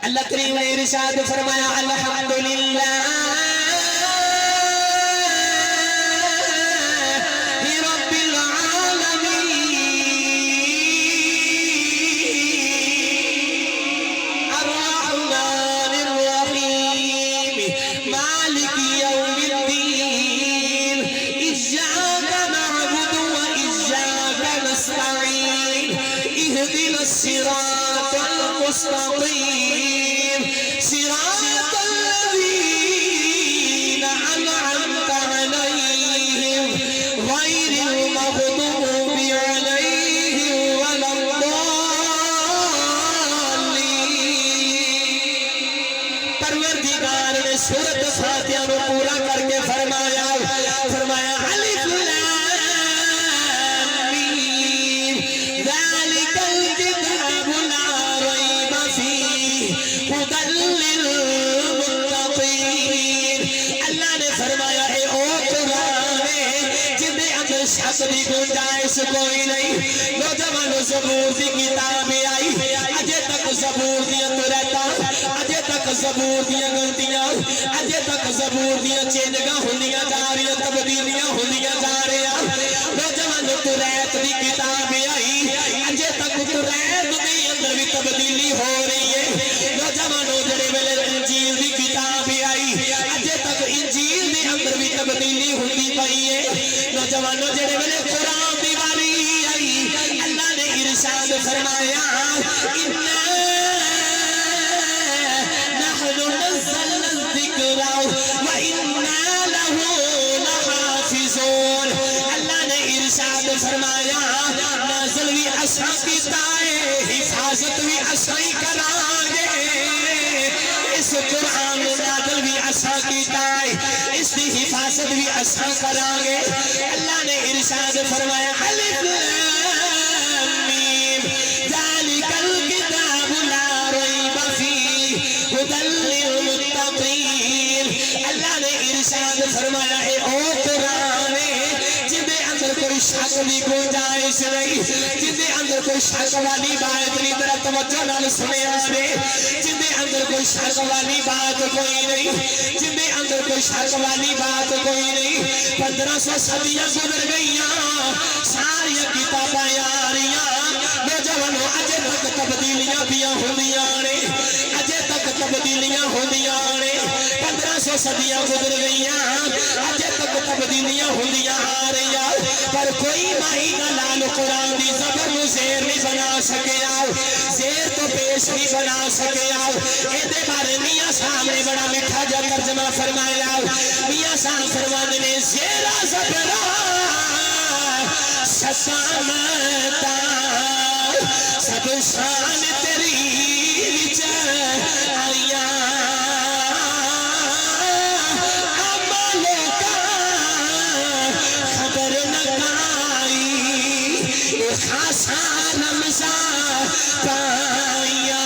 اللہ کریم نے ارشاد فرمایا الحمدللہ الصراط المستقيم صراط الذين أنعمت عليهم غير المغضوب عليهم ولا الضالين پروردگار نے سورۃ فاتحہ کو پورا کر کے فرمایا الف شکلی گنجائش کوئی نہیں نوجوانوں زبور دی کتاب آئی اجے تک زبور دیا تو رہتا اجے تک زبور دیا گلتیاں اجے تک زبور دیا چینجگاں ہوندیاں جا رہی تبدیلیاں ہوندیاں جا رہی نوجوانوں تو ریت دی کتاب آئی اجے تک تو ریت دی اندر بھی تبدیلی ہو رہی ہے نوجوانوں جڑے ویلے انجیل دی کتاب آئی اجے تک انجیل دی اندر بھی تبدیلی ہوندی پئی ہے نوجوانوں جڑے ویلے قرآن دی واری آئی اللہ نے ارشاد فرمایا اِنَّا نَحْنُ نَزَّلْنَا الذِّكْرَ وَإِنَّا لَهُ لَحَافِظُونَ اللہ نے ارشاد فرمایا نازل بھی اساں کیتا ہے حفاظت بھی اساں ہی کرانگے اس قرآن نازل بھی اساں کیتا ہے اس کی حفاظت بھی اساں کرانگے اللہ نے ارشاد فرمایا الف لام میم ذالک الکتاب لا ریب فیہ ھدی للمتقین اللہ نے ارشاد فرمایا اے او قرآن جدے اندر کوئی شک بھی گنجائش نہیں جدے اندر کوئی شک والی بات نہیں ذرا توجہ نال سنیا نے جدے اندر کوئی شک والی بات کوئی نہیں جدے اندر کوئی شک والی بات کوئی نہیں 1500 صدیاں گزر گئیاں ساری کتاباں آ رہیاں نوجوانوں اجے تک تبدیلیاں پیاں ہوندیاں نے اجے تک تبدیلیاں ہوندیاں نے 1500 صدیاں گزر گئیاں اجے تک تبدیلیاں ہوندیاں آ رہیاں پر کوئی ماہی نہ لال قرآن دی زبر نو زیر نہیں بنا سکیا زیر تو پیش نہیں بنا سکیا ایدے بارے میاں صاحب نے بڑا میٹھا جا ترجمہ فرمایا میاں صاحب فرمانے نے زیرہ زبرہ سسامتا سب شان تیری وچ آئیاں خاصا رمضا پایا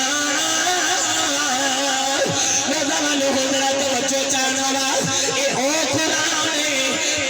نوجوانوں ذرا توجہ چاہنا اے او قرآن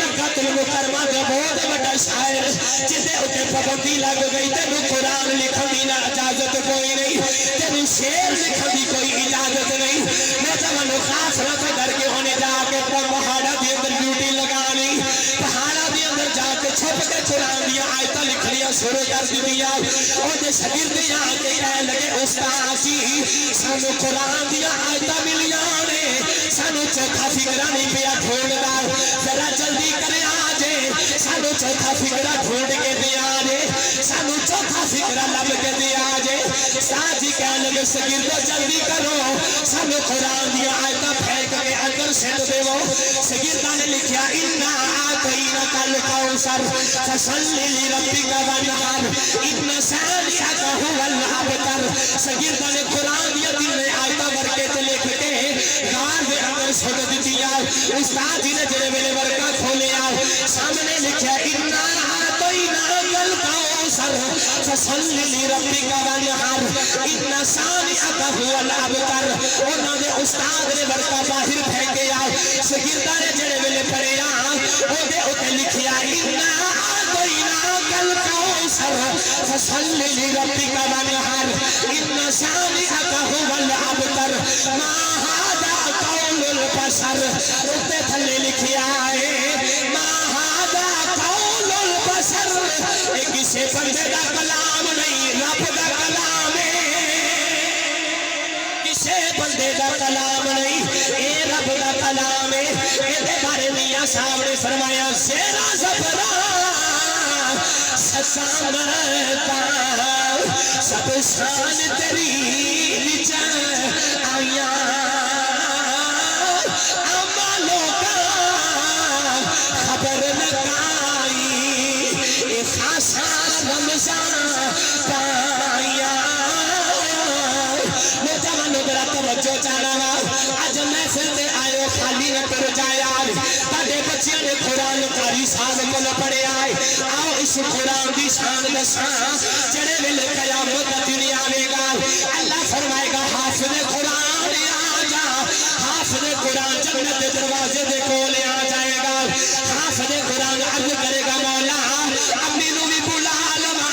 مکہ المکرمہ دا بہت بڑا شاعر جدے اتے پابندی لگ گئی تینوں قرآن لکھن دی اجازت کوئی نہیں تینوں شعر لکھن دی کوئی اجازت نہیں نوجوانوں خاص رات ڈر کے ہونے جا کے پہاڑا دی اندر ڈیوٹی لگانی پہاڑا دی اندر جا کے چھپ کے قرآن دی آیتاں لکھنیاں شروع کر دیا اور دے شگرد آ کے کہنے لگے استاد جی سانو قرآن دیا آیتاں ملیاں نے سانو چوتھا فکرہ نہیں پیا ڈھونڈدا ذرا جلدی کرے آجے سانو چوتھا فکرہ ڈھونڈ کے دیا جے سانو چوتھا فکرہ لب کے دیا جے استاد جی کہنے لگے شگردو جلدی کرو سانو قرآن دیا آیتاں پھینک کے اندر سٹ دیو شگرداں نے لکھیا انا آتیناک الکوثر فصلی لربک وانحر ان شانئک ھو الابتر شگرداں نے قرآن دیا دل میں آیتاں ورکے تے لکھ کے غار دے اندر سٹ دتیا استاد جی نے جڑے ویلے ورکا کھولیا سامنے لکھیا انا آتیناک الکوثر فصلی لربک وانحر ان شانئک ھو الابتر انہاں دے استاد نے ورکا باہر پھینکیا شگرداں نے جڑے ویلے پڑھیا او دے اوتے لکھیا انا آتیناک الکوثر فصلی لربک وانحر ان شانئک ھو الابتر تھلے لکھیا ہے ما ھذا قول البشر اے کسے بندے دا کلام نہیں رب دا کلام ہے کسے بندے دا کلام نہیں اے رب دا کلام ہے اے دے بارے میاں صاحب نے فرمایا زیرا زبرا سسامتا سب شان تیری وچ آیا اما لوکا خبر لگائی اے خاصا رمضان پایا نوجوانوں ذرا توجہ چاہنا اج محفل تے آئے خالی نہ کر جایا تاڈے بچیاں نے قرآن قاری صاحب کول پڑھیا ہے آؤ اس قرآن دی شان دساں جڑے ویلے قیامت دا دن آوے گا اللہ فرمائے گا حافظ قرآن آ جا حافظ قرآن جنت دے دروازے دے کول آ جائے گا حافظ قرآن عرض کرے گا مولا امی نو بھی بلا لوا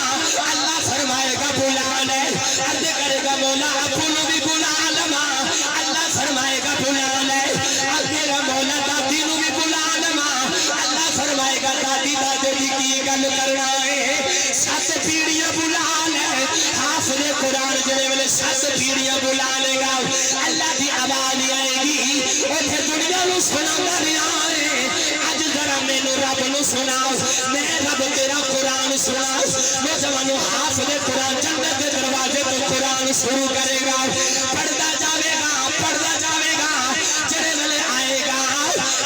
اللہ فرمائے گا بلا لے عرض کرے گا مولا ابو نو بھی بلا لوا اللہ فرمائے گا بلا لے عرض کرے گا مولا دادی نو بھی بلا لوا اللہ فرمائے گا دادی دادے دی کی گل کرنا ہے سات پیڑیاں بلا لے حافظ قرآن جنے والے سات پیڑیاں بلا لے گا اللہ دی آواز آئے گی اوتھے دنیا نو سناوندا رہیا ہے اج ذرا مینوں رب نو سناؤ میں رب تیرا قرآن سناؤ نوجوانوں حافظ قرآن جنت دے دروازے تو قرآن شروع کرے گا پڑھدا جاوے گا جڑے والے آئے گا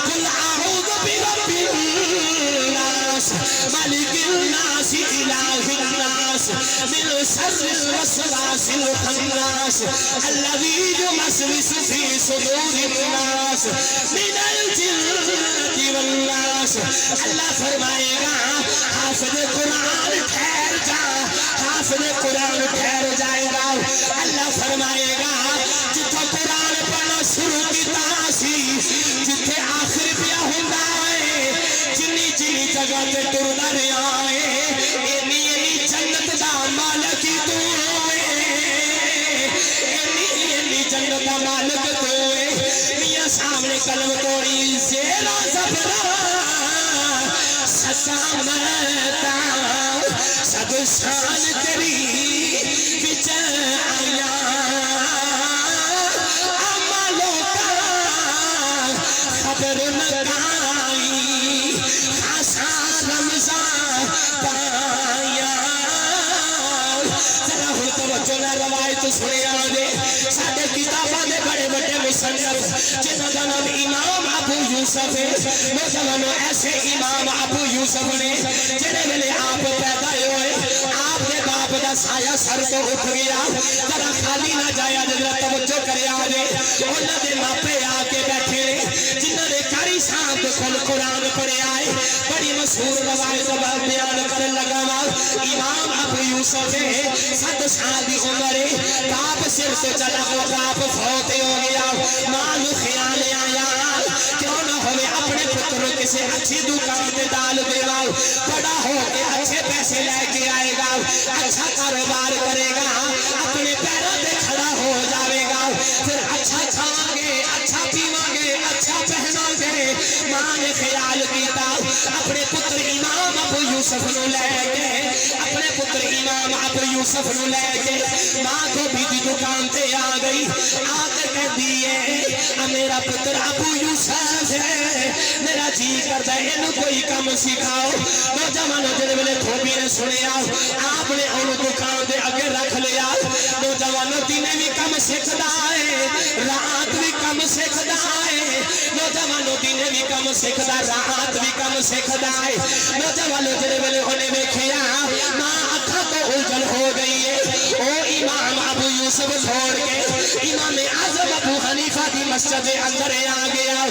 قل اعوذ برب الناس مالک الناس الہ الناس من شر الوسواس الخناس الذي يوسوس في صدور الناس من الجنة والناس اللہ فرمائے گا حافظ قرآن ٹھہر جا حافظ قرآن ٹھہر جائے گا اللہ فرمائے گا جتھے قرآن پڑھنا شروع کیتا سی جتھے آخر پیا ہوندا ہے جنی جگہ تے ٹردا رہیا ہے اینی جنت دا مالک تو اینی جنت دا مالک تو میاں سامنے قلم توڑی زیرا زبرا سسامتا سب شان تیری وچ آیا اما لوکا خبر لگائی خاصا رمضان پایا ذرا ہن توجہ نال روایت سنیا جے ساڈے کتاباں دے بڑے بڑے مصنف جنہاں دا نام امام ابو یوسف ہے نوجوانوں ایسے امام ابو یوسف نے جڑے ویلے آپ پیدا ہوئے آپ دے باپ دا سایہ سر تو اٹھ گیا ذرا خالی نہ جایا ذرا توجہ کریا جے انہاں دے ماپے آ کے بیٹھے جنہاں نے قاری صاحب کول قرآن پڑھیا ہے بڑی مشہور روایت بیان کرن لگا امام ابو یوسف 7 سال دی عمر ہے باپ سر سے چلا وہ باپ فوت ہو گیا ماں نو خیال آیا کیوں نہ ہوئے اپنے پتر کسی اچھی دکان تے ڈال دیوا بڑا ہو کے اچھے پیسے لے کے آئے گا اچھا کاروبار کرے گا اپنے پیروں تے کھڑا ہو جاوے گا پھر اچھا کھاواں گے اچھا پیواں گے اچھا پہناں گے ماں نے خیال کیتا اپنے پتر امام ابو یوسف نو لے کے اپنے پتر امام ابو یوسف نو لے کے ماں کو بھی دکان تے آ گئی آ کے کہتی ہے میرا پتر ابو یوسف ہے میرا جی کرتا ہے انہوں کوئی کام سکھاؤ نوجوانوں جڑے ویلے دھوبی نے سنیا آپ نے انہوں دکان دے اگے رکھ لیا نوجوانوں دنے بھی کم سکھدا ہے رات بھی کم سکھدا ہے نوجوانوں دنے بھی کم سکھدا رات بھی کم سکھدا ہے نوجوانوں جڑے ویلے انہیں ویکھیا ماں اکھاں تو اجل ہو گئی ہے او امام ابو یوسف چھوڑ کے امام اعظم ابو حنیفہ دی مسجد اندر آ گیا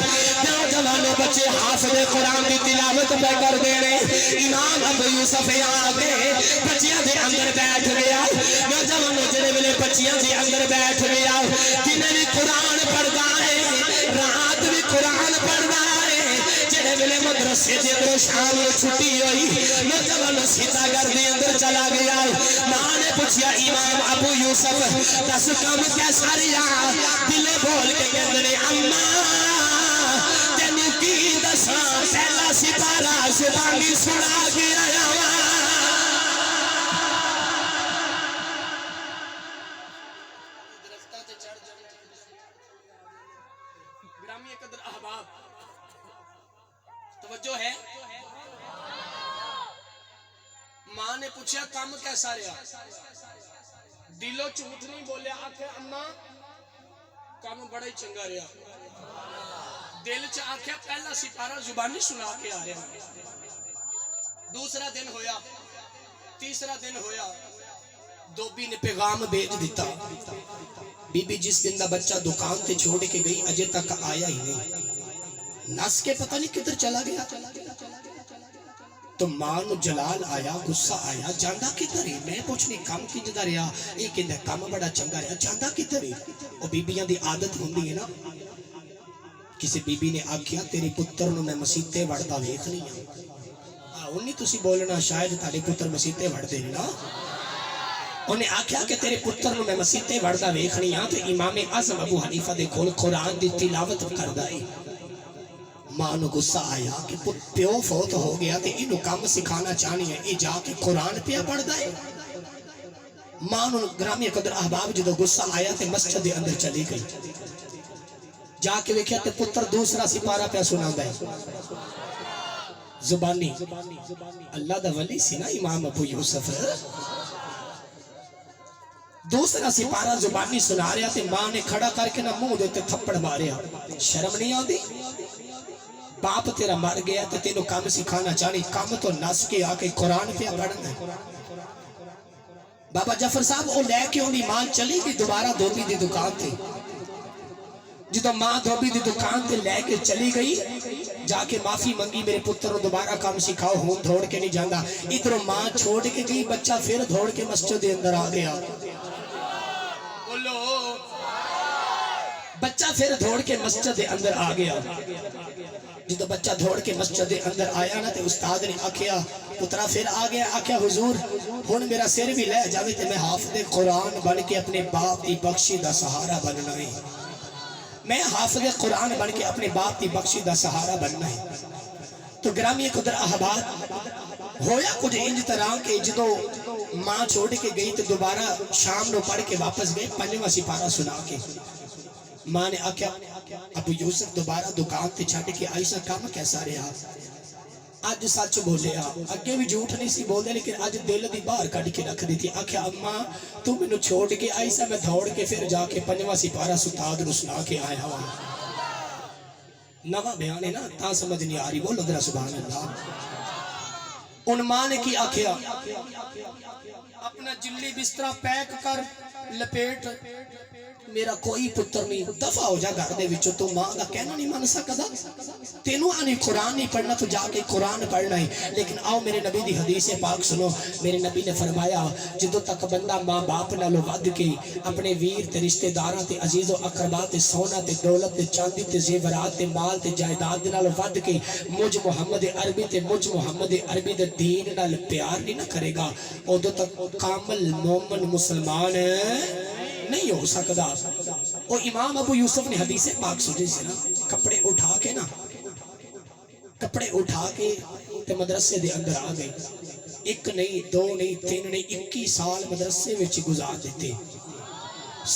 نوجوانوں بچے حافظ قرآن کی تلاوت پہ کر دے رہے امام ابو یوسف آ کے بچیاں دے اندر بیٹھ گیا نوجوانوں جڑے ویلے بچیاں دے اندر بیٹھ گیا جنہیں بھی قرآن پڑھدا ہے رات بھی قرآن پڑھدا ہے جڑے ویلے مدرسے دے اندر شام نو چھٹی ہوئی نوجوانوں سیتا گھر دے اندر چلا گیا ماں نے پوچھیا امام ابو یوسف دس کم کیسا رہا دل بول کے کہندے نے اماں تینوں کی گرامی قدر احباب توجہ ہے. ماں نے پوچھا کام کیسا رہا؟ دلوں جھوٹ نہیں بولیا. آکھے اماں کام بڑا ہی چنگا رہا. دل چ آکھیا پہلا سپارہ زبانی سنا کے آ رہا. دوسرا دن ہویا, تیسرا دن ہویا, دھوبی نے پیغام بھیج دیتا, بی بی جس دن دا بچہ دکان تے چھوڑ کے گئی اجے تک آیا ہی نہیں. نس کے پتہ نہیں کدھر چلا گیا. تو ماں نو جلال آیا, غصہ آیا, جاندہ کدھر ہے؟ میں پوچھنی کام کی جدہ رہا, یہ کہندہ کام بڑا چنگا رہا, جاندہ کدھر ہے؟ اور بی بیاں دی عادت ہوندی ہے نا, کسی بی بی نے آکھیا تیری پتر نو میں مسیطے وڑتا ویکھ نہیں ہوں. انہیں تسی بولنا شاید تاری پتر مسیطے وڑ دے نا. انہیں آکھیا کہ تیرے پتر نو میں مسیطے وڑتا ویکھ نہیں ہوں. تو امام اعظم ابو حنیفہ دے کھول قرآن دی تلاوت کردہ ہے. ماں نو غصہ آیا کہ پیو فوت ہو گیا تے انہوں کام سکھانا چاہنی ہے, یہ جا کے قرآن پیا پڑھ ہے. ماں نو گرامی قدر احباب جدو غصہ آیا تے مسجد دے اندر چلی گئی. جا کے ویکھیا تے پتر دوسرا سپارہ پہ سنا ہے زبانی. اللہ دا ولی سی نا امام ابو یوسف. دوسرا سپارہ زبانی سنا رہا تے ماں نے کھڑا کر کے نہ منہ دیتے تھپڑ ماریا. شرم نہیں آدھی؟ باپ تیرا مر گیا تے تینوں کام سکھانا چاہنی, کام تو نس کے آکے قرآن پہ پڑھنا ہے. بابا جعفر صاحب وہ لے کے انہی ماں چلی گئی دوبارہ دھوبی دی دکان تھی. جدو ماں دھوبی دی دکان تے لے کے چلی گئی, جا کے معافی منگی میرے پتر رو دوبارہ کام سکھاؤ, ہوں دھوڑ کے نہیں جاندہ. ادھر ماں چھوڑ کے گئی, بچہ پھر دھوڑ کے مسجد دے اندر آ گیا. بولو, بچہ پھر دھوڑ کے مسجد دے اندر آ گیا. جدو بچہ دھوڑ کے مسجد دے اندر آیا نا تے استاد نے آکھیا پترا پھر آ گیا. آکھیا حضور ہن میرا سر بھی لے جاوے تے میں حافظ قرآن بن کے اپنے باپ دی بخشی دا سہارا بننا ہے. میں حافظ قرآن بن کے اپنے باپ دی بخشی دا سہارا بننا ہے. تو گرامی قدر احباب ہویا کچھ انج طرح کہ جدو ماں چھوڑ کے گئی تو دوبارہ شام نو پڑھ کے واپس گئے, پنجواں سپارہ سنا کے. ماں نے آکھیا ابو یوسف دوبارہ دکان تے چھٹ کے آئی سا کام کیسا رہا؟ آج سچ بولے اگے بھی جھوٹ نہیں سی بولے, لیکن آج دل دی باہر کٹ کے رکھ دی تھی. آکھیا اماں تو میں نو چھوڑ کے آئی سا, میں دھوڑ کے پھر جا کے پنجواں سپارہ استاد نو سنا کے آیا ہوا. نواں بیان ہے نا, تا سمجھ نہیں آ رہی, بولو ذرا سبحان اللہ. ان ماں نے کی آکھیا اپنا جلی بسترا پیک کر لپیٹ, میرا کوئی پتر نہیں, دفع ہو جا گھر دے وچوں. تو ماں دا کہنا نہیں مان سکدا, تینوں آنی قرآن نہیں پڑھنا تو جا کے قرآن پڑھنا ہے. لیکن آؤ میرے نبی دی حدیث پاک سنو. میرے نبی نے فرمایا جدو تک بندہ ماں باپ نالو ود کے اپنے ویر تے رشتہ داراں تے عزیز و اقربا تے سونا تے دولت تے چاندی تے زیورات تے مال تے جائیداد نالو ود کے مجھ محمد عربی تے مجھ محمد عربی دے دین نال پیار نہیں نہ کرے گا, ادو تک کامل مومن مسلمان نہیں ہو سکتا. اور امام ابو یوسف نے حدیث پاک سنی سے نا, کپڑے اٹھا کے تے مدرسے دے اندر آ گئے. ایک نہیں, دو نہیں, تین نہیں, 21 سال مدرسے وچ گزار دیتے.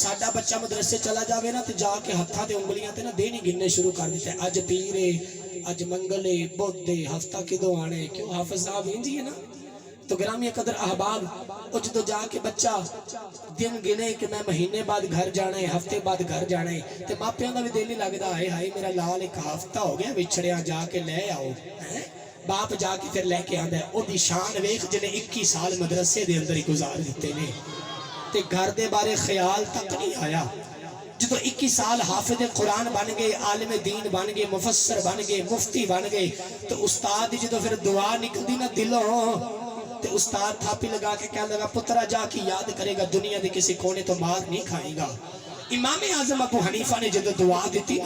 ساڈا بچہ مدرسے چلا جاوے نا تے جا کے ہتھاں تے انگلیاں تے نا دین ہی گننے شروع کر دیتے. اج پیرے, اج منگلے, بدھے, ہفتہ کدوں آنے, کیوں حافظ صاحب ہی ہے نا. تو گرامی قدر احباب او جدو جا کے بچہ دن گنے کہ میں مہینے بعد گھر جانا ہے, ہفتے بعد گھر جانا ہے, تے ماپیاں دا بھی دل نہیں لگدا, ہائے میرا لال ایک ہفتہ ہو گیا وچھڑیا, جا کے لے آؤ. باپ جا کے پھر لے کے آندا ہے. او دی شان ویکھ جنے 21 سال مدرسے دے اندر ہی گزار دیتے نے, تے گھر دے بارے خیال تک نہیں آیا. جدو 21 سال حافظ قرآن بن گئے, عالم دین بن گئے, مفسر بن گئے, مفتی بن گئے, تو استاد جدو پھر دعا نکلدی نا دلوں تے استاد تھاپی لگا کے کہنے لگا پترا جا کی یاد کرے گا, دنیا دے کسی کونے تو مار نہیں کھائے گا. امام اعظم ابو حنیفہ نے جدو دعا دیتی,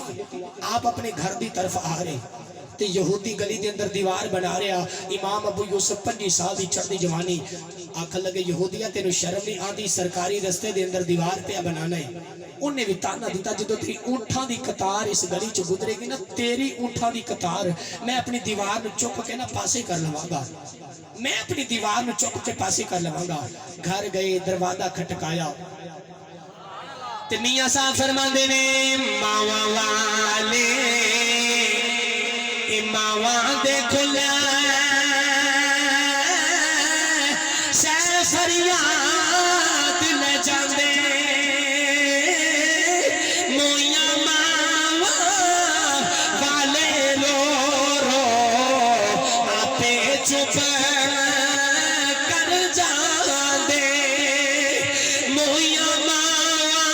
آپ اپنے گھر دی طرف آ رہے تے یہودی گلی دے اندر دیوار بنا رہا. امام ابو یوسف 25 سال دی چڑھ دی جوانی, آکھن لگے یہودیاں تینوں شرم نہیں آندی, سرکاری رستے دے اندر دیوار پہ بنانا ہے. انہیں بھی تانا دیتا جدو تیری اونٹھاں دی قطار اس گلی چ گزرے گی نا, تیری اونٹھاں دی قطار میں اپنی دیوار نو چپ کے نا پاسے کر لواں گا, میں اپنی دیوار نو چپ کے پاسے کر لواں گا. گھر گئے, دروازہ کھٹکایا, تے میاں صاحب فرماندے نے ماواں والے ماواں دے کھلا شہ فریاد لے جاندے موئیاں ماواں والے رو رو آپے چپ کر جاندے موئیاں ماواں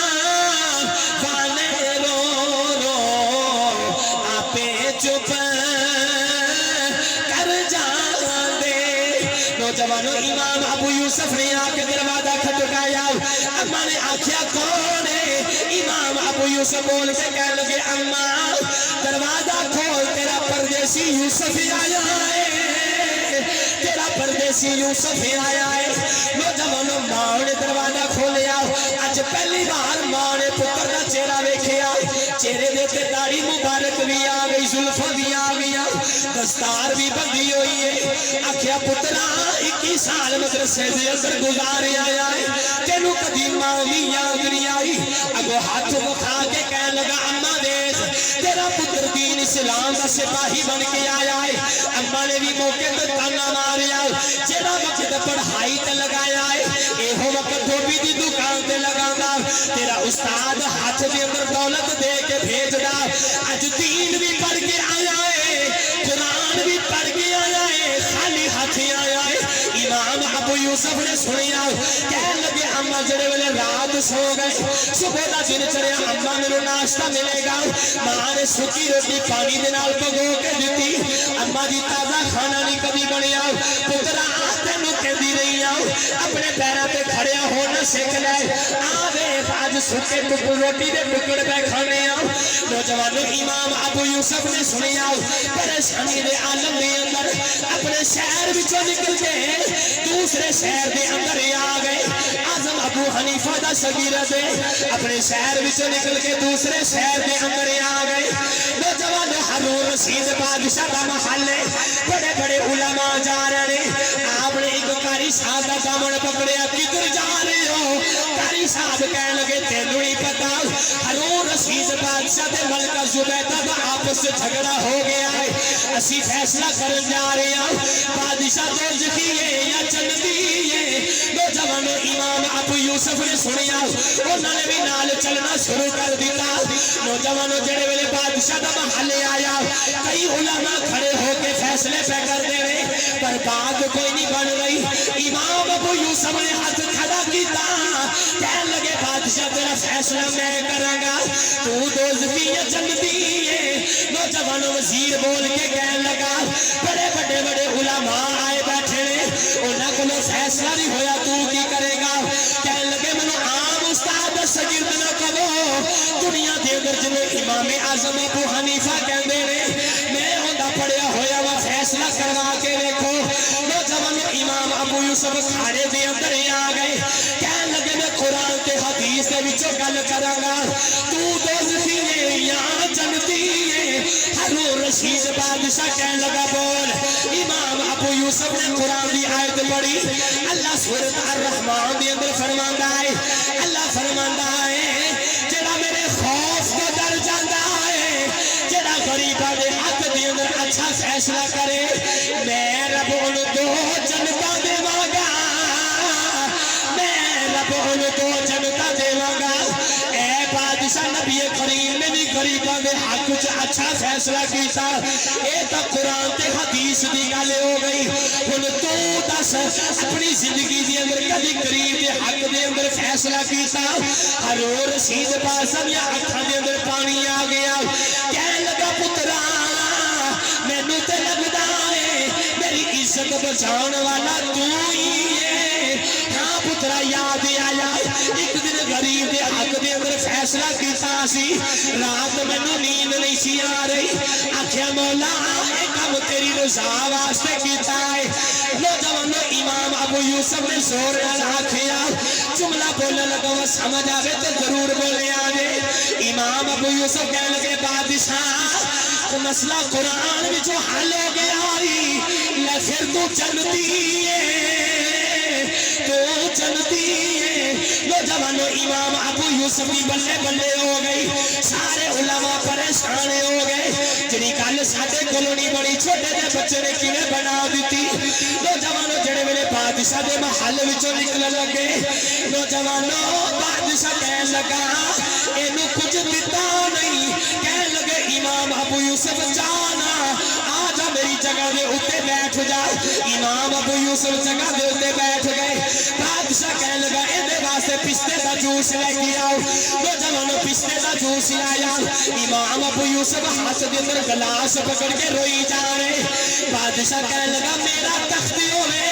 والے رو رو آپے چپ نوجوانوں امام ابو یوسف نے آ کے دروازہ کھٹکایا اماں نے آکھیا کون ہے امام ابو یوسف بول کے کہنے لگے اماں دروازہ کھول تیرا پردیسی یوسف آیا ہے تیرا پردیسی یوسف آیا ہے نوجوانوں ماں نے دروازہ کھولیا اج پہلی بار ماں نے پتر دا چہرہ ویکھیا چہرے دے تے داڑھی مبارک بھی آ گئی زلفاں بھی آ گئیاں دستار بھی بندھی ہوئی ہے آکھیا پترا 21 سال مدرسے دے اندر گزارے آیا ہے تینوں کدی ماں بھی یاد نہیں آئی اگو ہاتھ مکھا کے کہنے لگا اماں دیکھ تیرا پتر دین اسلام دا سپاہی بن کے آیا ہے اماں نے بھی موقع تے تانا ماریا جڑا وقت پڑھائی تے لگایا ہے ایہو وقت دھوبی دی دکان تے لگاندا تیرا استاد ہاتھ دے اندر دولت دے کے بھیجدا اج دین بھی پڑھ کے آیا ہے قرآن بھی پڑھ کے آیا ہے خالی ہاتھ آیا ہے امام ابو یوسف نے سنیا کہنے لگے اماں جڑے ویلے رات سو گئے صبح دا دن چڑھیا اماں میرے ناشتہ ملے گا ماں نے سکی روٹی پانی دے نال پگو کے دتی اماں دی تازہ کھانا نہیں کبھی بنیا پترا تینوں کہندی رہی اپنے پیراں تے کھڑیا ہونا سیکھ لے آوے آج سکے ٹکڑ روٹی دے ٹکڑ پہ کھانے نوجوانوں امام ابو یوسف نے سنیا پریشانی دے عالم دے اندر اپنے شہر وچوں نکل کے دوسرے شہر دے اندر آ گئے اعظم ابو حنیفہ دا شاگرد دے اپنے شہر وچوں نکل کے دوسرے شہر دے اندر آ گئے نوجوانوں ہارون رشید بادشاہ دا محل ہے بڑے بڑے علماء جا رہے آپ نے ایک قاری صاحب دا دامن پکڑیا کدھر جا رہے ہو قاری صاحب کہنے لگے تینوں نہیں پتا ہارون رشید بادشاہ دے ملکہ زبیدہ دا آپس سے جھگڑا ہو گیا ہے اسی فیصلہ کرن جا رہے ہیں بادشاہ دوزخی ہے یا جنتی ہے نوجوانوں امام ابو یوسف نے سنیا انہوں نے بھی نال چلنا شروع کر دیتا نوجوانوں جڑے ویلے بادشاہ دا محلے آیا کئی علماء کھڑے ہو کے فیصلے پہ کر دے رہے پر بات کوئی نہیں بن رہی امام ابو یوسف نے ہاتھ کھڑا کیتا کہنے لگے بادشاہ تیرا فیصلہ میں کراں گا تو دوزخی یا جنتی ہے نوجوانوں وزیر بول کے کہنے لگا بڑے بڑے بڑے علماء آئے بیٹھے نے انہاں کولوں فیصلہ نہیں ہویا تو کی کرے گا کہنے لگے مینوں عام استاد شاگرد نہ کہو دنیا دے اندر جنوں امام اعظم ابو حنیفہ کہندے نے میں اوندا پڑھیا ہویا وا فیصلہ کروا کے دیکھو نوجوانوں امام ابو یوسف کھانے دے اندر آ گئے کہنے لگے میں قرآن تے حدیث دے وچوں گل کراں گا تو دوزخی ہے یا جنتی ہے ہارون رشید بادشاہ کہنے لگا بول امام ابو یوسف نے قرآن دی آیت پڑھی اللہ سورۃ الرحمن دے اندر فرماندا ہے اللہ فرماندا ہے جڑا میرے خوف کو ڈر جاندا ہے جڑا غریباں دے حق دے اندر اچھا فیصلہ کرے میں رب انہوں دو جنتا دیواں گا میں رب انہوں دو جنتا دیواں گا اے بادشاہ نبی کریم نے بھی غریباں دے حق وچ اچھا فیصلہ کیتا اے تا قرآن تے حدیث دی گل ہو گئی ہن تو دس اپنی زندگی دے اندر کدی غریب دے حق دے اندر فیصلہ کیتا ہارون رشید بادشاہ دی اکھاں دے اندر پانی آ گیا کہنے لگا پترا مینوں تے لگدا ہے میری عزت بچاؤن والا تو ہی ہے ہاں پترا یاد آیا ایک دن غریب دے حق دے اندر فیصلہ کیتا سی رات مینوں نیند نہیں سی آ رہی آکھیا مولا اے کم تیری رضا واسطے کیتا ہے نوجوانوں امام ابو یوسف نے زور نال آکھیا جملہ بولنے لگا سمجھ آوے تے ضرور بولے آجے امام ابو یوسف کہنے لگے بادشاہ مسئلہ قرآن میں جو حل ہو گیا لے پھر تو جنتی ہے تو جنتی ہے نوجوانوں امام ابو یوسف کی بلے بلے ہو گئی سارے علماء پریشان ہو گئے جڑی گل ساڈے کولوں نہیں بڑی چھوٹے جے بچے نے کیویں بنا دتی نوجوانوں جڑے ویلے بادشاہ دے محل وچوں نکلن لگے نوجوانوں بادشاہ کہن لگا اینو کچھ دتا نہیں کہن لگے امام ابو یوسف جانا آ جا میری جگہ دے اوتے بیٹھ جا امام ابو یوسف جگہ دے اوتے بیٹھ گئے بادشاہ کہن لگا اے واسطے پستے دا جوس لے کے آؤ نوجوانوں پستے دا جوس لایا امام ابو یوسف ہاتھ دے اندر گلاس پکڑ کے روئی جا رہے بادشاہ کہن لگا میرا تخت ہوے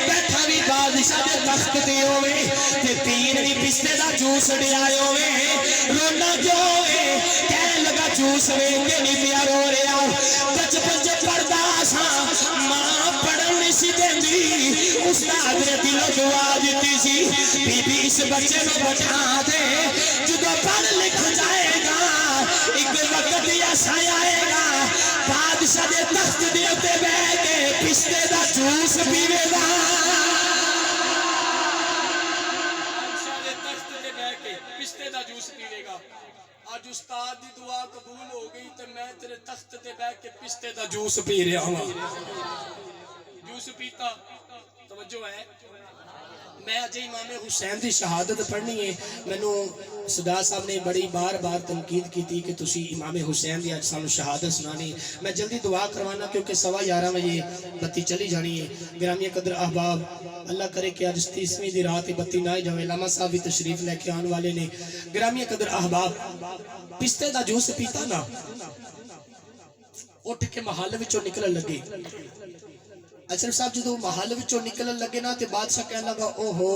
بیٹھا بھی بادشاہ دے تخت تے ہوے تے پین بھی پستے دا جوس ڈیائے ہوے رونا جو ہوے کہن لگا جوس ویکھ کے نہیں پیا رو رہا بچپن چ پڑھدا سا ماں پڑھن نہیں سی دیندی استاد نے دلوں دعا دیتی سی بی بی اس بچے نو بٹھا دے جدو پڑھ لکھ جائے گا ایک وقت ایسا آئے گا بادشاہ دے تخت دے اوتے بیٹھ کے پستے دا جوس پیوے گا بادشاہ دے تخت تے بیٹھ کے پستے دا جوس پیوے گا آج استاد دی دعا قبول ہو گئی تے میں تیرے تخت تے بیٹھ کے پستے دا جوس پی رہا ہوں جوس پیتا توجہ ہے میں اجے امام حسین دی شہادت پڑھنی ہے مینوں صدا صاحب نے بڑی بار بار تنقید کی تھی کہ تسی امام حسین دی اج سانو شہادت سنانی میں جلدی دعا کروانا کیونکہ 11:15 بجے بتی چلی جانی ہے گرامی قدر احباب اللہ کرے کہ آج 30ویں دی رات بتی نہ جاوے علامہ صاحب بھی تشریف لے کے آن والے نے گرامی قدر احباب پستے دا جوس پیتا نا اٹھ کے محل وچوں نکلن لگے اشرف صاحب جدو محل وچوں نکلن لگے نا تے بادشاہ کہنے لگا او ہو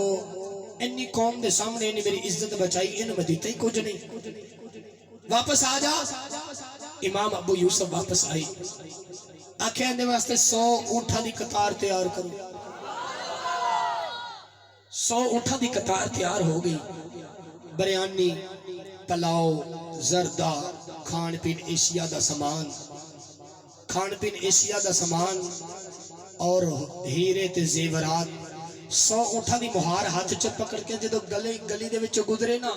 انی قوم دے سامنے نے میری عزت بچائی اینو میں دیتا ہی کچھ نہیں واپس آ جا امام ابو یوسف واپس آئی آکھے اندے واسطے 100 اونٹاں دی قطار تیار کرو 100 اونٹاں دی قطار تیار ہو گئی بریانی پلاؤ زردہ کھان پین ایشیا دا سامان کھان پین ایشیا دا سامان اور ہیرے تے زیورات 100 اونٹاں دی مہار ہاتھ چ پکڑ کے جدو گلی دے وچ گزرے نا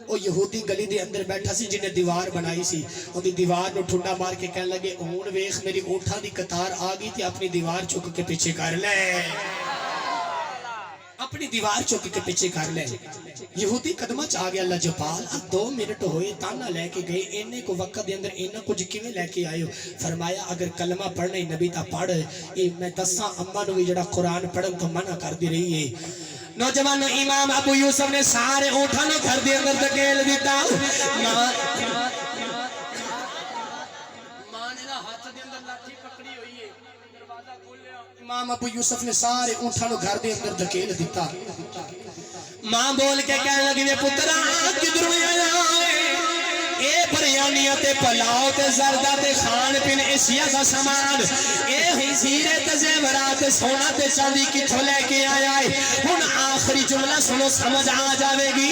او یہودی گلی دے اندر بیٹھا سی جن نے دیوار بنائی سی او دی دیوار نو ٹھنڈا مار کے کہنے لگے ہن ویکھ میری اونٹاں دی قطار آ گئی تے اپنی دیوار چک کے پیچھے کر لے اپنی دیوار چک کے پیچھے کر لے یہودی قدمہ چ آ گیا لجپال 2 منٹ ہوئے تانا لے کے گئے اینے کو وقت دے اندر اینا کچھ کیویں لے کے آئے ہو فرمایا اگر کلمہ پڑھنا نبی تا پڑھ اے میں دساں اماں نو جڑا قرآن پڑھن تو منع کر دی رہی ہے نوجوانوں امام ابو یوسف نے سارے اونٹاں نو گھر دے اندر دھکیل دیتا ماں نے نا ہاتھ دے اندر لاٹھی پکڑی ہوئی ہے دروازہ کھولیا امام ابو یوسف نے سارے اونٹاں نو گھر دے اندر دھکیل دیتا ماں بول کے کہنے لگی وے پترا کدھروں آیا اے بریانی تے پلاؤ تے زردہ تے کھان پین ایشیا دا سامان اے ہیرے تے زیورات سونا تے چاندی کتھوں لے کے آیا ہے ہن آخری جملہ سنو سمجھ آ جاوے گی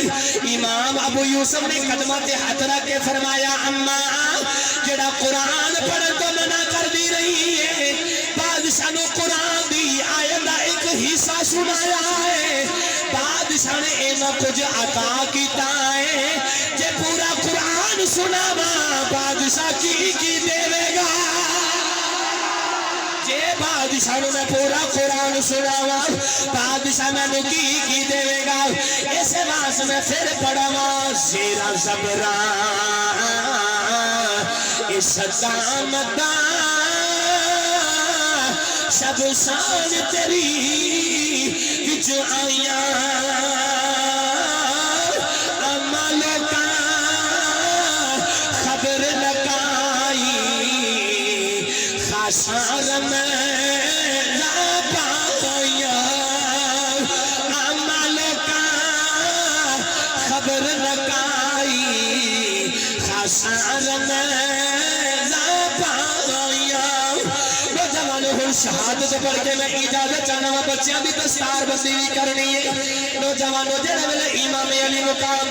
امام ابو یوسف نے قدمہ تے ہاتھ رکھ کے فرمایا اماں جڑا قرآن پڑھن تو منع کر دی رہی ہے بادشاہ نو قرآن دی آیت دا ایک حصہ سنایا ہے بادشاہ نے اینا کچھ عطا کیتا ہے جے پورا قرآن سناوا بادشاہ کی دے گا جے بادشاہ نے میں پورا قرآن سناوا بادشاہ میں کی دے گا اس واسطے میں پھر پڑھاوا زیرا زبران اس دامدان شب سان تیری وچ آیا اما لوکاں خبر لگائی خاصا میں لا پایا اما لوکاں خبر لگائی خاصا میں شہادت پڑھ کے میں اجازت چاہنا وا بچیاں دی دستار بندی بھی کرنی ہے نوجوانوں جڑے ویلے امام علی مقام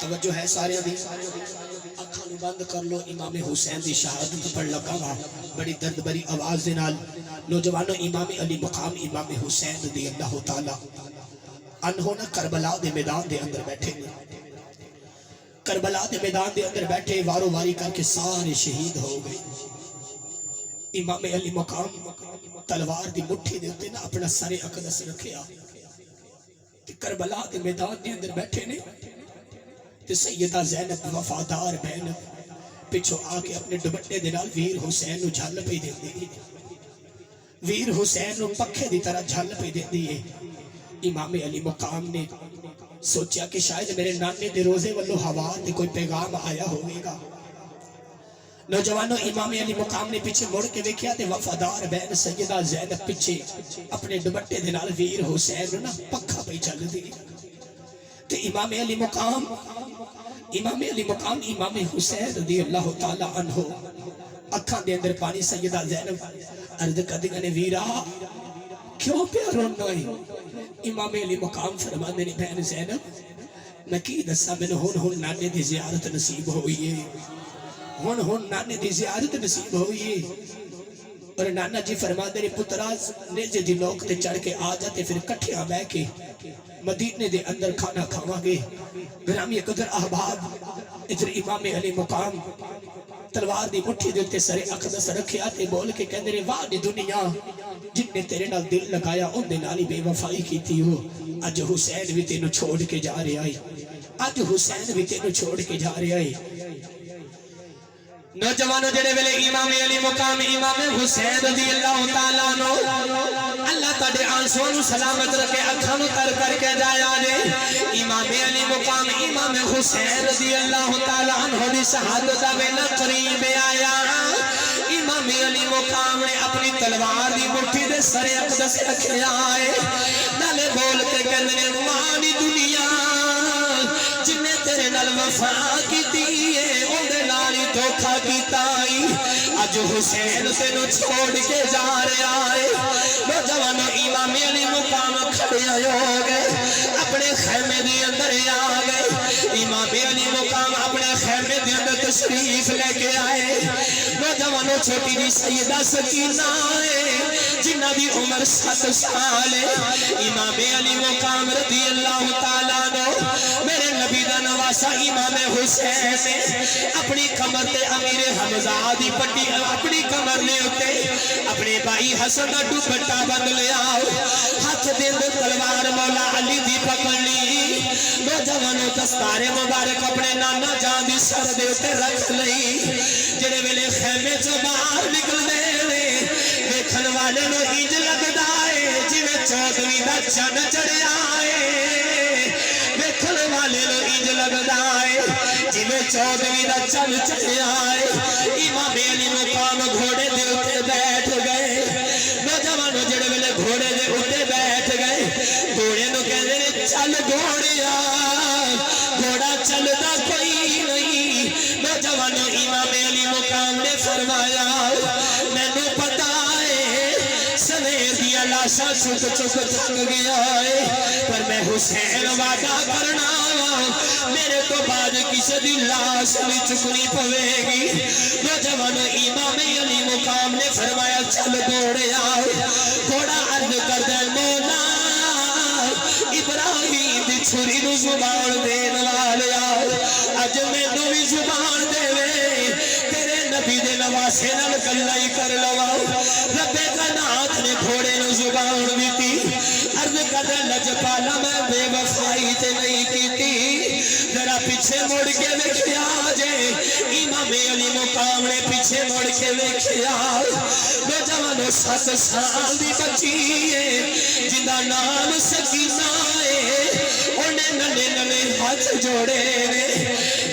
توجہ ہے سارے دی اکھاں نوں بند کر لو امام حسین دی شہادت پڑھ لگا وا بڑی درد بری آواز دے نال نوجوانوں امام علی مقام امام حسین رضی اللہ تعالی عنہ نہ کربلا دے میدان دے اندر بیٹھے کربلا دے میدان دے اندر بیٹھے وارو واری کر کے سارے شہید ہو گئے امام علی مقام تلوار دی مٹھی دے اوتے نا اپنا سر اقدس رکھیا تے کربلا دے میدان دے اندر بیٹھے نے تے سیدہ زینب وفادار بہن پچھو آ کے اپنے دوپٹے دے نال ویر حسین نو جھل پئی دیندی ویر حسین نو پکھے دی طرح جھل پئی دیندی ہے امام علی مقام نے سوچیا کہ شاید میرے نانے دے روزے والو ہوا تے کوئی پیغام آیا ہوئے گا نوجوانوں امام علی مقام نے پیچھے مڑ کے دیکھیا تے وفادار بہن سیدہ زینب پیچھے اپنے دوپٹے دے نال ویر حسین نو نا پکھا پئی چل دی تے امام علی مقام امام حسین رضی اللہ تعالی عنہ اکھاں دے اندر پانی سیدہ زینب عرض کردیاں نے ویرا کیوں پیا رونا ہے امام علی مقام فرماندے نے بہن زینب میں کی دسا مینوں ہن نانے دی زیارت نصیب ہوئی ہے ہن نانے دی زیارت نصیب ہوئی ہے اور نانا جی فرماندے نے پترا نیزے دی نوک تے چڑھ کے آ جا تے پھر کٹھیاں بیٹھ کے مدینے دے اندر کھانا کھاواں گے گرامی قدر احباب ادھر امام علی مقام تلوار دی مٹھی دے تے سر اقدس رکھیا تے بول کے کہندے نے واہ دی دنیا جن نے تیرے نال دل لگایا ان دے نال ہی بے وفائی کیتی ہو اج حسین بھی تینوں چھوڑ کے جا رہا ہے اج حسین بھی تینوں چھوڑ کے جا رہا ہے نوجوانوں جڑے ویلے امام علی مقام امام حسین رضی اللہ تعالی عنہ اللہ تاڈے آنسوں نوں سلامت رکھے اکھاں نوں تر کر کے جایا جے امام علی مقام امام حسین رضی اللہ تعالی عنہ دی شہادت دا ویلا قریب آیا امام علی مقام نے اپنی تلوار دی مٹھی دے سر اقدس رکھیا ہے نالے بول کے کہندے نے مانی دنیا جن نے تیرے نال وفا کیتی ہے اون دے نال ہی دھوکھا کیتا ہے اج حسین تینوں چھوڑ کے جا رہا ہے نوجوانوں امام علی مقام کھڑے ہو گئے اپنے خیمے دے اندر آ گئے امام علی مقام اپنے خیمے دے اندر تشریف لے کے آئے نوجوانوں چھوٹی جی سیدہ سکینہ ہے جنہ دی عمر 7 سال ہے امام علی مقام رضی اللہ تعالیٰ عنہ میرے نبی دا نواسا امام حسین نے اپنی کمر تے امیر حمزہ دی پٹی اپنی کمر لے اتے اپنے بھائی حسن دا دوپٹہ بند لیا ہاتھ دے اندر تلوار مولا علی دی پکڑ لی نوجوانوں دستار مبارک اپنے نانا جان دی سر دے اتے رکھ لئی جڑے ویلے خیمے چوں باہر نکل دے دیکھن والے نو انج لگدا ہے جویں 14ویں دا چن چڑھیا ہے دیکھن والے نو انج لگدا ہے جویں 14ویں دا چن چڑھیا ہے امام علی مقام گھوڑے دے اوتے بیٹھ گئے نوجوانوں جڑے ویلے گھوڑے دے اوتے بیٹھ گئے گھوڑے نو کہندے نے چل گھوڑیا گھوڑا چلدا کوئی نہیں نوجوانوں امام علی مقام نے فرمایا مینوں پتہ لاشا چھک چھک تھک گیا ہے پر میں حسین وعدہ کرنا میرے تو بعد کسی دی لاش بھی چکنی پوے گی نوجوان امام علی مقام نے فرمایا چل دوڑے آئے گھوڑا عرض کر دے مولا ابراہیم دی چھری نو زبان دین والے آئے اج میں نو بھی زبان دے وے تیرے نبی دے نواسے نال گلاں ہی کر لوا رب کائنات نے گھوڑے نو زبان دیتی عرض کر لجپالا میں بے وفائی تے نہیں کیتی ذرا پیچھے مڑ کے ویکھیا جے امام علی مقام نے پیچھے مڑ کے ویکھیا نوجوانوں 7 سال دی بچی ہے جندا نام سکینہ ہے اونے ننے ننے ہاتھ جوڑے نے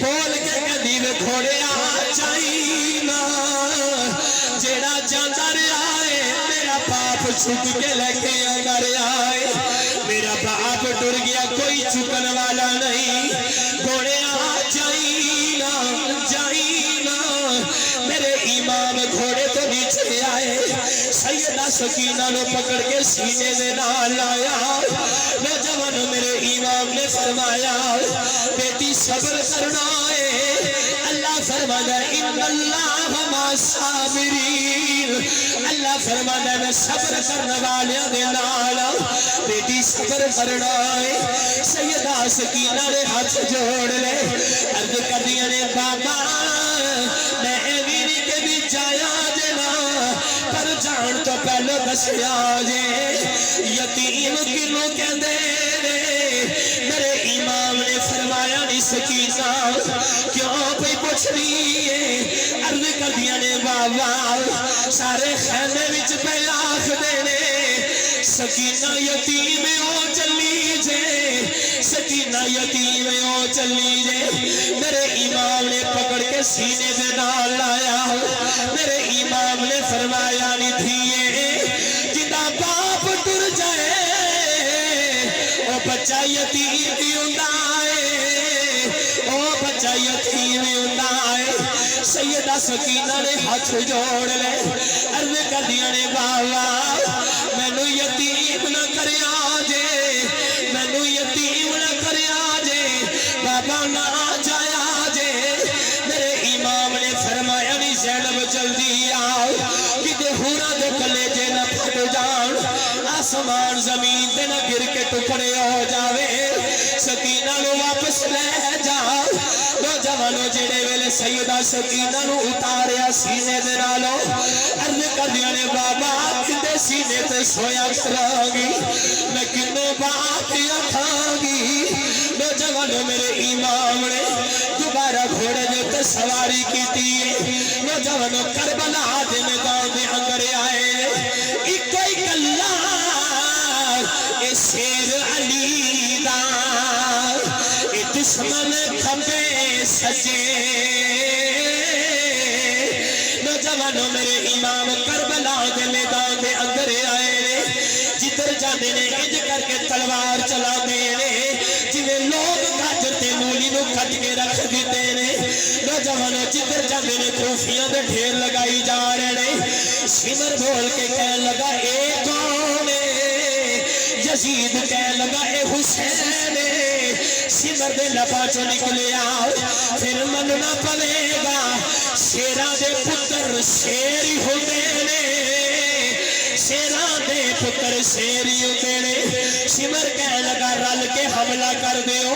بول کے کہندی وے گھوڑیا چائینا جیڑا جاندا رہیا ہے میرا باپ چھپ کے لے کے اندر آئے میرا باپ ٹر گیا کوئی چکن والا نہیں گھوڑیا جائینا جائینا میرے امام گھوڑے تو نیچے آئے سیدہ سیدہ سکینہ نو پکڑ کے سینے دے نال لایا نوجوان میرے امام نے فرمایا بیٹی صبر کرنا ہے اللہ فرماتا ہے ان اللہ مع الصابرین اللہ فرماتا ہے میں صبر کرنے والے دے نال بیٹی صبر کرنا ہے سیدہ سکینہ نے ہاتھ جوڑ لے عرض کر دیا نے بابا میں ایوی کے بھی جایا جنا پر جان تو پہلو دسیا جے یتیم کنوں کہندے میرے امام نے فرمایا نہیں سکینہ کیوں پہ پوچھ رہی ہے عرض کر دیا نے بابا سارے خیمے وچ پہ آخ دینے سکینہ یتیم او چلی جے سکینہ یتیم او چلی جے میرے امام نے پکڑ کے سینے دے نال لایا میرے امام نے فرمایا نہیں تھیے جدا باپ ٹر جائے او بچہ یتیم بھی ہوندا ہے او بچہ یتیم بھی ہوندا ہے سیدہ سکینہ نے ہاتھ جوڑ لے عرض کر دیا نے بابا مینوں یتیم نہ کریا جے مینوں یتیم نہ کریا جے بابا نہ جایا جے میرے امام نے فرمایا نہیں زینب جلدی آؤ کتے ہورا دے کلیجے نہ پھٹ جان آسمان زمین تے نہ گر کے ٹکڑے ہو جاوے سکینہ نو واپس لے جاؤ نوجوانوں جڑے ویلے سیدہ سکینہ نو اتاریا سینے دے نالو عرض کر دیا نے بابا کتے سینے تے سویا کرانگی میں کنوں بات آکھانگی نوجوانوں میرے امام نے دوبارہ گھوڑے دے تے سواری کی تھی نوجوانوں کربلا دے میدان دے اندر آئے ایک کوئی اللہ اے شیر علی دا اے دشمن کھمبے سجے نوجوانوں میرے امام کربلا دے میدان دے اندر آئے جدھر جاندے نے انج کر کے تلوار چلا دینے جنہیں لوگ گاجر تے مولی نو کٹ کے رکھ دیتے نے نوجوانوں جدھر جاندے نے ٹروفیاں دے ڈھیر لگائی جا رہے سمر بول کے کہنے لگا اے کون یزید کہنے لگا اے حسین سمر دے لبا چو نکلے آؤ پھر مننا پڑے گا شیران دے پتر شیری ہوتے نے شیران دے پتر شیری ہوتے نے سمر کہنے لگا رل کے حملہ کر دیو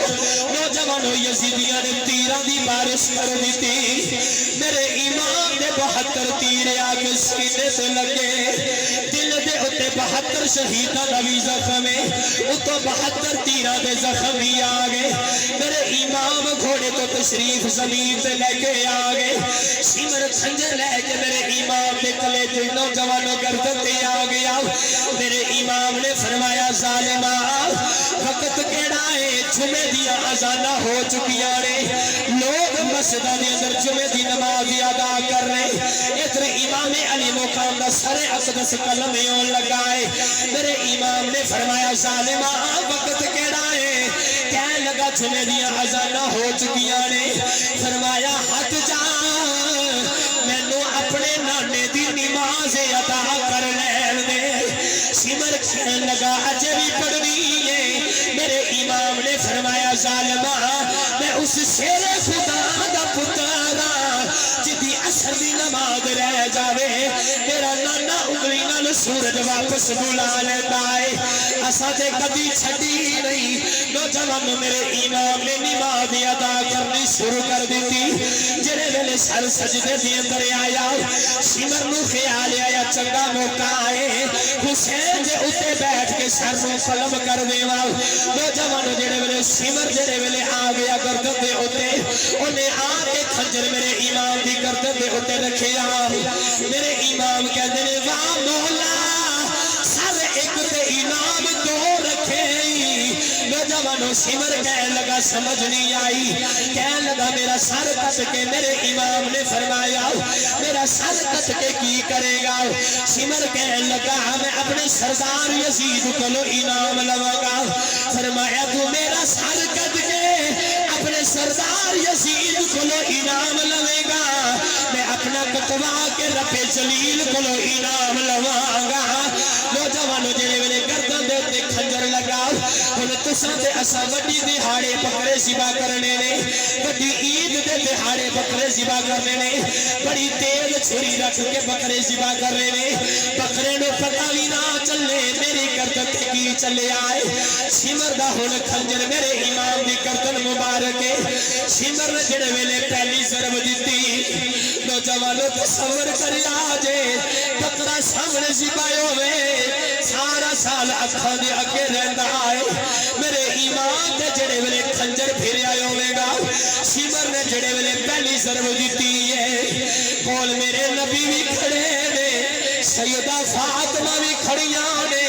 نوجوانوں یزیدیاں نے تیران دی بارش کر دیتی میرے امام دے 72 تیر آگے سینے سے لگے دل دے ہوتے 72 شہیدہ نوی زخم ہے اتو 72 تیران دے زخم ہی آگے میرے امام گھوڑے تو تشریف زمین سے لے کے آگے سمر خنجر لے کے میرے امام دے کلے تھے نوجوانوں گردتے آگے آؤ میرے امام نے فرمایا ظالمہ وقت کیڑا ہے جمعے دیا ازانہ ہو چکیا رہے لوگ مسجدہ دے اندر جمعے دی نماز ادا کر رہے اتر امام علی مقام دا سر اقدس کلمیوں لگائے میرے امام نے فرمایا ظالمہ وقت کیڑا ہے کہنے لگا جمعے دیا ازانہ ہو چکیا رہے فرمایا ہاتھ جا میں نو اپنے نانے دی نماز ادا کر لین دے سمر کہنے لگا اجے بھی پڑھنی ہے میرے امام نے فرمایا ظالمہ میں اس شیر خدا دا پترا جدی اثر دی نماز رہ جاوے میرا نانا انگلی نال سورج واپس بلا لیتا ہے اسا تے کبھی چھڑی نہیں نوجوان میرے امام نے نماز ادا کرنی شروع کر دیتی جڑے ویلے سر سجدے دے اندر آیا سمر نو خیال آیا چنگا موقع آئے حسین دے اتے بیٹھ کے سر نو قلم کر دیوا نوجوان جڑے ویلے سمر جڑے ویلے آ گیا گردن دے اتے انہیں آ کے خنجر میرے امام دی گردن دے اتے رکھے میرے امام کہتے ہیں واہ مولا سر ایک تے انعام دو رکھے نوجوانوں سمر کہنے لگا سمجھ نہیں آئی کہنے لگا میرا سر کٹ کے میرے امام نے فرمایا میرا سر کٹ کے کی کرے گا سمر کہنے لگا میں اپنے سردار یزید کو لو انعام لوا گا فرمایا تو میرا سر کٹ کے اپنے سردار یزید کو لو انعام لوے گا میں اپنا لکوا کے رب جلیل کلو انعام لواں گا نوجوانو جڑے ویلے گردن دے تے کھنجر لگاؤ ہن تساں تے اساں وڈی دہاڑے بکرے ذبح کرنے نے وڈی عید دے دہاڑے بکرے ذبح کرنے نے بڑی تیز چھری رکھ کے بکرے ذبح کرنے نے بکرے نو پتہ بھی نہ چلے میری گردن تے کی چلے آئے سمر دا ہن کھنجر میرے امام دی گردن مبارک سمر نے جڑے ویلے پہلی ضرب دتی نوجوانوں تصور کریا جے بکرا سامنے ذبح ہوئے سارا سال اکھاں دے اگے رہندا آئے میرے ایمان دے جڑے ویلے کھنجر پھریا ہوئے گا سمر نے جڑے ویلے پہلی ضرب دتی ہے کول میرے نبی بھی کھڑے نے سیدہ فاطمہ بھی کھڑیاں نے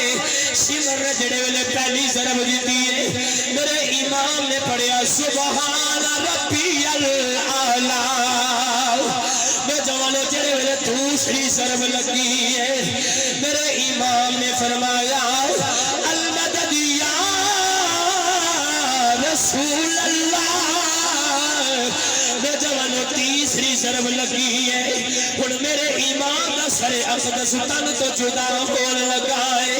سمر نے جڑے ویلے پہلی ضرب دتی ہے میرے امام نے پڑھیا سبحان ربی الاعلی نوجوانوں جڑے ویلے دوسری ضرب لگی ہے میرے امام نے فرمایا المدد یا رسول اللہ نوجوانوں تیسری ضرب لگی ہے ہن میرے امام دا سر اقدس تن تو جدا ہون لگا ہے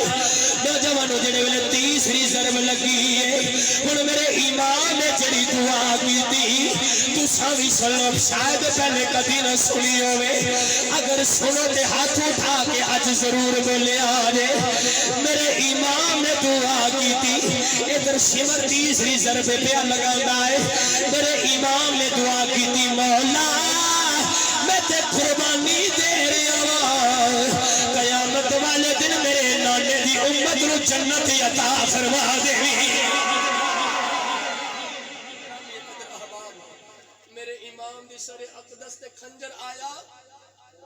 نوجوانوں جڑے ویلے تیسری ضرب لگی ہے ہن میرے امام نے جڑی دعا کیتی تساں وی سنو شاید پہلے کبھی نہ سنی ہوئے اگر سنو تے ہاتھ اٹھا کے اج ضرور بولے آجے میرے امام نے دعا کیتی ادھر سمر تیسری ضرب پہ لگانا ہے میرے امام نے دعا کیتی مولا میں تے قربانی دے رہا ہوں قیامت والے دن میرے نانے دی امت نو جنت عطا فرما دے میرے امام دی سر اقدس تے کھنجر آیا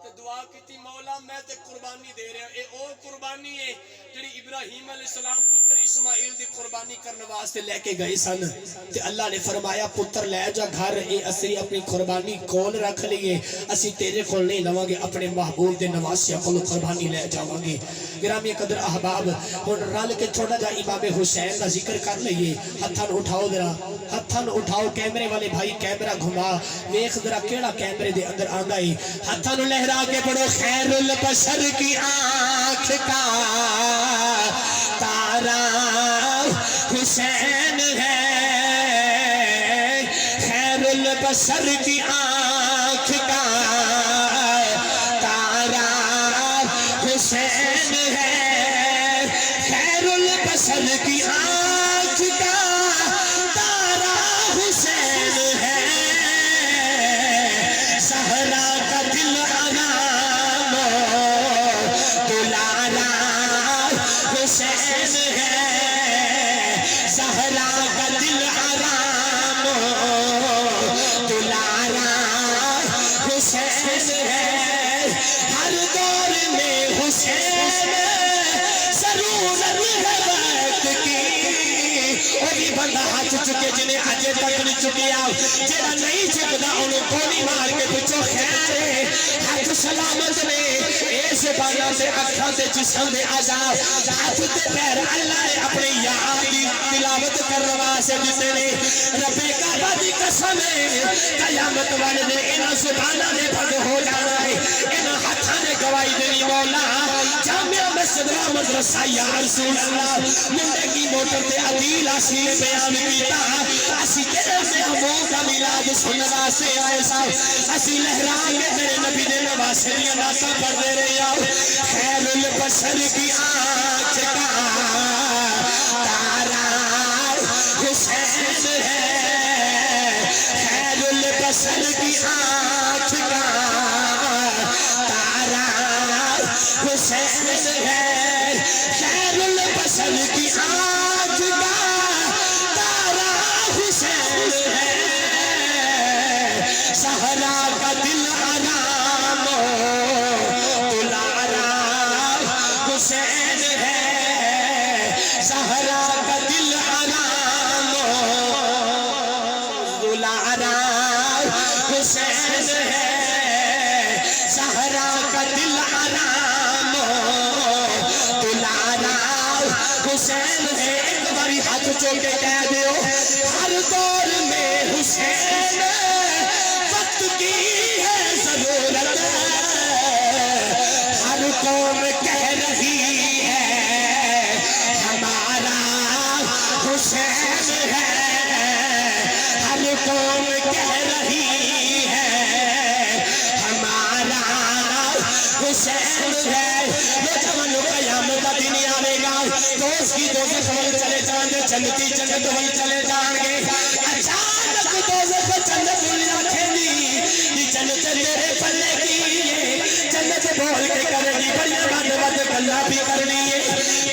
تے دعا کیتی مولا میں تے قربانی دے رہا اے او قربانی ہے جڑی ابراہیم علیہ السلام پتر اسماعیل دی قربانی کرنے واسطے لے کے گئے سن تے اللہ نے فرمایا پتر لے جا گھر اے اسی اپنی قربانی کول رکھ لیے اسی تیرے کول نہیں لواں گے اپنے محبوب دے نواسیاں کول قربانی لے جاواں گے گرامی قدر احباب ہن رل کے تھوڑا جا امام حسین دا ذکر کر لئیے ہتھاں اٹھاؤ ذرا ہتھاں اٹھاؤ کیمرے والے بھائی کیمرہ گھما ویکھ ذرا کیڑا کیمرے دے اندر آندا ہے ہتھاں نو لہرا کے پڑھو خیر البشر کی آنکھ کا تارا حسین ہے خیر البشر کی آنکھ کا تارا حسین ہے خیر البشر کی آنکھ کا تارا حسین ہے زہرا کا دل آرام دلارا حسین ہے زہرا کا دل آرام دلارا حسین ہے ہر دور میں حسین ضرورت ہے وقت کی وہی بندہ ہاتھ چکے جنہیں اجے تک نہیں چکیا جیڑا نہیں چکدا انہوں گولی مار کے پچھو خیر ہاتھ سلامت نے ایس بانا سے اکھاں سے جسم دے عذاب ہاتھ تے پیر اللہ اپنے یاد کی تلاوت کروا سے جتے نے رب کعبہ دی قسم ہے قیامت والے نے انہاں زبانہ نے بھگ ہو جانا ہے انہاں ہاتھاں نے گواہی دینی مولا جامعہ مسجد و مدرسہ یا رسول اللہ منڈے کی موٹر تے عدیل آسی بیان کیتا اسی تیرے سے ہموں کا میلاد سننا سے آئے صاحب اسی لہرا کے تیرے نبی دے نواسے دیا ناسا پڑھ دے رہے آؤ خیر البشر کی آنکھ کا تارا حسین ہے خیر البشر کی آنکھ کا تارا حسین ہے خیر البشر کی آنکھ کا تارا حسین ہے زہرا کا دل آرام دلارا حسین ہے زہرا کا دل آرام دلارا حسین ہے زہرا کا دل آرام دلارا حسین ہے ایک باری ہاتھ چوکے کہہ دیو ہر دور میں حسین وقت کی ہے ضرورت جنت آکھے گی جنت تیرے پلے کی ہے جنت بول کے کرے گی بڑی بد گلا بھی کرنی ہے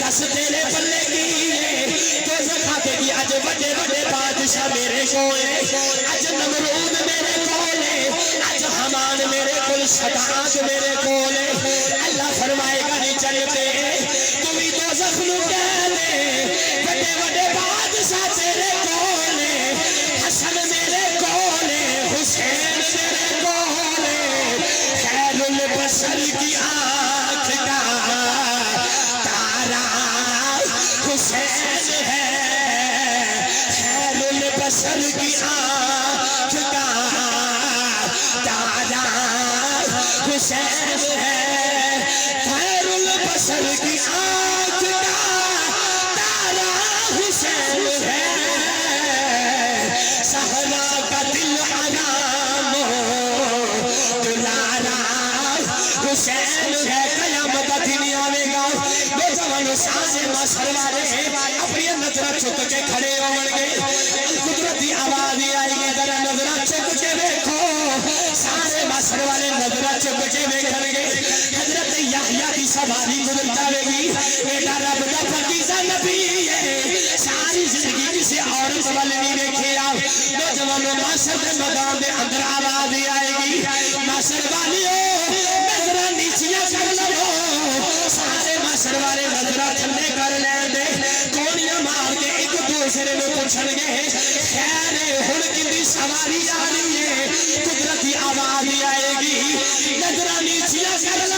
دس تیرے پلے کی ہے دوزخ آکھے گی اج بڑے بڑے بادشاہ میرے کولے اج نمرود میرے کولے اج حمان میرے کول شداد میرے کولے اللہ فرمائے گا نہیں جنتے تو بھی دوزخ نو کہہ دے بڑے بڑے بادشاہ تیرے کولے حسن میرے کولے حسین میرے کولے خیر البشر کی آنکھ کا تارا حسین ہے خیر البشر کی آنکھ کا تارا حسین ہے خیر البشر کی آنکھ کا تارا حسین ہے صحرا کا دل آرام دلارا حسین ہے قیامت دن آوے گا بے جوانو سازے ماسر والے اپنی نظرہ چک کے کھڑے ہون گے قدرتی آواز آئے گی ذرا نظرہ چک کے دیکھو سارے ماسر والے نظرہ چک کے دیکھن گے حضرت یحییٰ کی سواری گزر جاوے گی بیٹا رب دا پاکیزہ نبی ہے ساری زندگی کسی عورت والے نہیں دیکھے نوجوانوں ماسر دے مقام دے اندر آواز آئے گی ماسر والیوں نظرہ نیچیاں کر لو سارے ماسر والے نظرہ تھلے کر لیں دے کونیاں مار کے ایک دوسرے میں پوچھن گے خیر ہن کدی سواری آ رہی ہے قدرتی آواز آئے گی نظرہ نیچیاں کر لو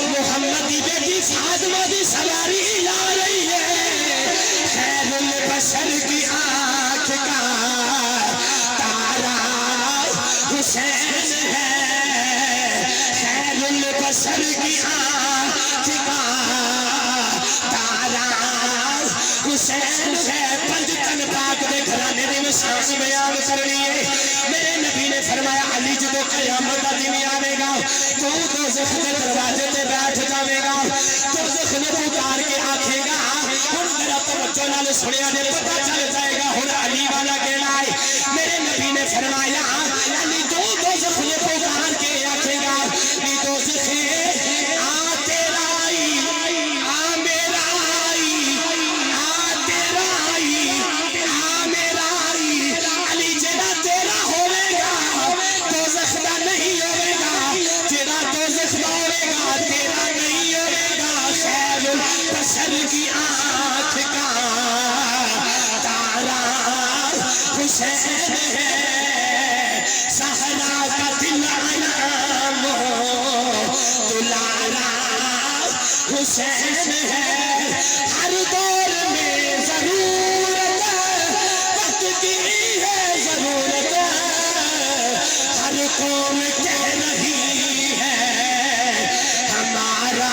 محمد دی بیٹی فاطمہ دی سواری آ رہی ہے خیر البشر کی آنکھ کا تارا حسین ہے خیر البشر کی آنکھ کا تارا حسین ہے پنج تن پاک دے گھرانے دی شان بیان کرنی ہے میرے نبی نے فرمایا علی جدو قیامت دا دن آوے گا تو دوزخ دے دروازے تے بیٹھ جاوے گا دوزخ نے پکار کے آکھے گا ہن ذرا توجہ نال سنیا جے پتہ چل جائے گا ہن علی والا کہڑا ہے میرے نبی نے فرمایا علی دوزخ نے پکار کے آکھے گا نی دوزخ آ تیرا آئی آ میرا آئی آ تیرا آئی آ میرا آئی علی جڑا تیرا ہوے گا دوزخ دا نہیں ہوے گا جڑا دوزخ دا ہوے گا تیرا نہیں ہوے گا خیر البشر کی آنکھ کا تارا حسین ہے صحرا کا دل آرام دلارا حسین ہے ہر دور میں ضرورت وقت کی ہے ضرورت ہر قوم کہہ رہی ہے ہمارا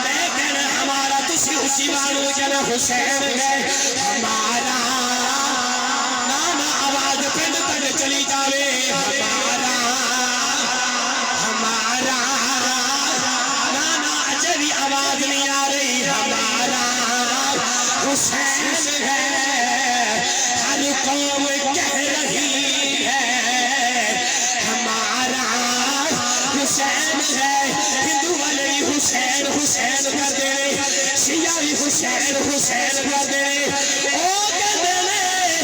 میں کہنا ہمارا تسی اسی بانو کہنا حسین ہے ہمارا نانا آواز پنڈ تک چلی جاوے ہمارا ہمارا نانا اجری آواز نہیں آ رہی ہمارا حسین ہے ہر قوم کہہ رہی ہے ہمارا حسین ہے ہندو والے بھی حسین حسین کر دے شیعہ بھی حسین حسین کر دے او کہتے ہیں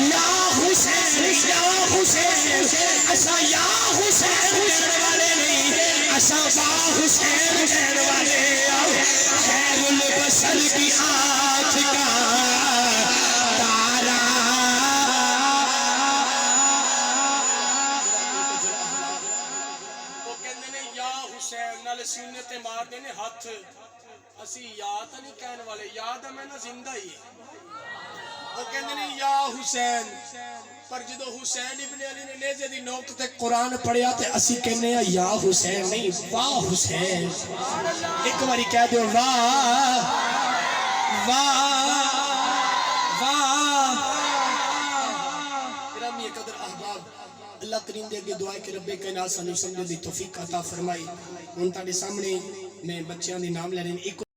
یا حسین اسا یا حسین کہنے والے نہیں اسا با حسین کہنے والے خیر البشر کی آنکھ کا تارا وہ کہتے ہیں یا حسین نال سینے تے مار دینے ہاتھ اسی یاد نہیں کہنے والے یاد ہے میں نہ زندہ ہی وہ کہتے ہیں یا حسین پر جدو حسین ابن علی نے نیزے دی نوک تے قرآن پڑھیا تے اسی کہنے ہیں یا حسین نہیں واہ حسین ایک باری کہہ دو واہ واہ واہ گرامی قدر احباب اللہ کریم دے کے دعائے کہ رب کائنات سانو سمجھنے دی توفیق عطا فرمائی ان تاڑے سامنے میں بچیاں دی نام لے رہے ہیں